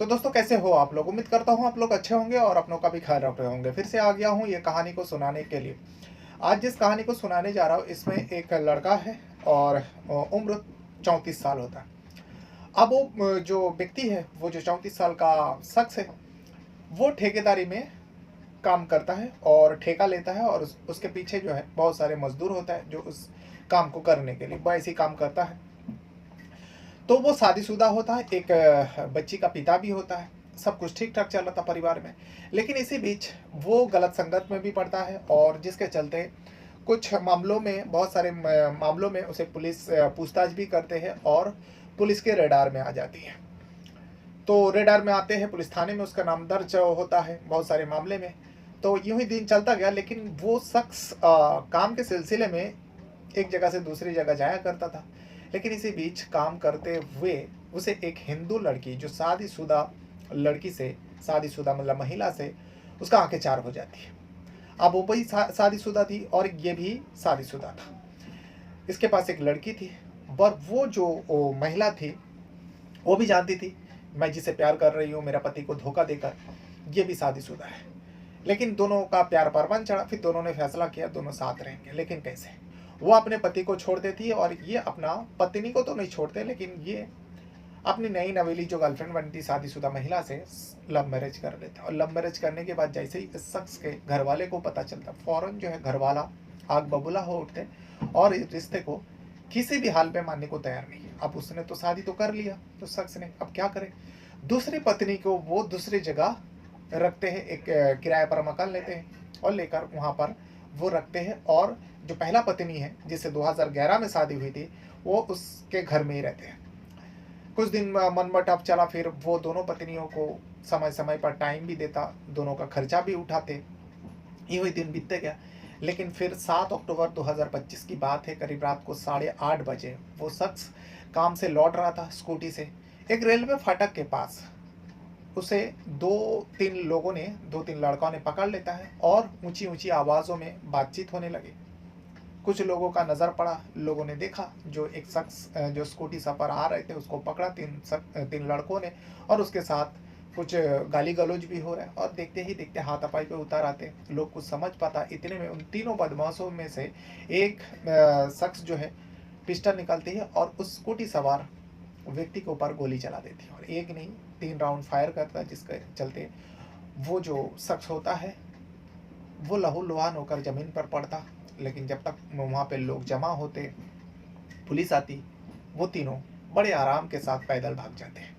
तो दोस्तों कैसे हो आप लोग? उम्मीद करता हूँ आप लोग अच्छे होंगे और अपनों का भी ख्याल रख रहे होंगे। फिर से आ गया हूँ ये कहानी को सुनाने के लिए। आज जिस कहानी को सुनाने जा रहा हूँ इसमें एक लड़का है और उम्र 34 साल होता है। अब वो जो व्यक्ति है, वो जो 34 साल का शख्स है, वो ठेकेदारी में काम करता है और ठेका लेता है और उसके पीछे जो है बहुत सारे मजदूर होता है जो उस काम को करने के लिए वो ऐसे ही काम करता है। तो वो शादीशुदा होता है, एक बच्ची का पिता भी होता है। सब कुछ ठीक ठाक चल रहा था परिवार में, लेकिन इसी बीच वो गलत संगत में भी पड़ता है और जिसके चलते कुछ मामलों में, बहुत सारे मामलों में उसे पुलिस पूछताछ भी करते हैं और पुलिस के रेडार में आ जाती है। तो रेडार में आते हैं, पुलिस थाने में उसका नाम दर्ज होता है बहुत सारे मामले में। तो यूं ही दिन चलता गया, लेकिन वो शख्स काम के सिलसिले में एक जगह से दूसरी जगह जाया करता था। लेकिन इसी बीच काम करते हुए उसे एक हिंदू लड़की, जो शादीशुदा लड़की से, शादीशुदा मतलब महिला से, उसका आंखें चार हो जाती है। अब वो भी शादीशुदा थी और ये भी शादीशुदा था। इसके पास एक लड़की थी और वो जो महिला थी वो भी जानती थी मैं जिसे प्यार कर रही हूँ, मेरा पति को धोखा देकर, ये भी शादीशुदा है। लेकिन दोनों का प्यार परवान चढ़ा। फिर दोनों ने फैसला किया दोनों साथ रहेंगे। लेकिन कैसे? वो अपने पति को छोड़ देती है और ये अपना पत्नी को तो नहीं छोड़ते, लेकिन ये अपनी नई नवेली जो गर्लफ्रेंड बनती शादीशुदा महिला से लव मैरिज कर लेते हैं। और लव मैरिज करने के बाद जैसे ही इस शख्स के घर वाले को पता चलता, फौरन जो है घर वाला आग बबूला हो उठते और इस रिश्ते को किसी भी हाल में मानने को तैयार नहीं है। अब उसने तो शादी तो कर लिया तो शख्स ने, अब क्या करे? दूसरी पत्नी को वो दूसरी जगह रखते हैं, एक किराए पर मकान लेते हैं और लेकर वहाँ पर वो रखते हैं। और जो पहला पत्नी है जिससे 2011 में शादी हुई थी, वो उसके घर में ही रहते हैं। कुछ दिन मनमुटाव चला, फिर वो दोनों पत्नियों को समय समय पर टाइम भी देता, दोनों का खर्चा भी उठाते। यूं ही दिन बीतते गया। लेकिन फिर 7 अक्टूबर 2025 की बात है, करीब रात को 8:30 बजे वो शख्स काम से लौट रहा था स्कूटी से। एक रेलवे फाटक के पास उसे 2-3 लड़कों ने पकड़ लेता है और ऊंची ऊंची आवाज़ों में बातचीत होने लगी। कुछ लोगों का नज़र पड़ा, लोगों ने देखा जो एक शख्स जो स्कूटी सफर आ रहे थे उसको पकड़ा 3 लड़कों ने, और उसके साथ कुछ गाली गलौज भी हो रहा है। और देखते ही देखते हाथापाई पे उतार आते, लोग कुछ समझ पाता। इतने में उन तीनों बदमाशों में से एक शख्स जो है पिस्टल निकालती है और उस स्कूटी सवार व्यक्ति के ऊपर गोली चला देती है। और एक नहीं 3 राउंड फायर करता है, जिसके चलते वो जो शख्स होता है वो लहूलुहान होकर ज़मीन पर पड़ता। लेकिन जब तक वहाँ पे लोग जमा होते, पुलिस आती, वो तीनों बड़े आराम के साथ पैदल भाग जाते हैं।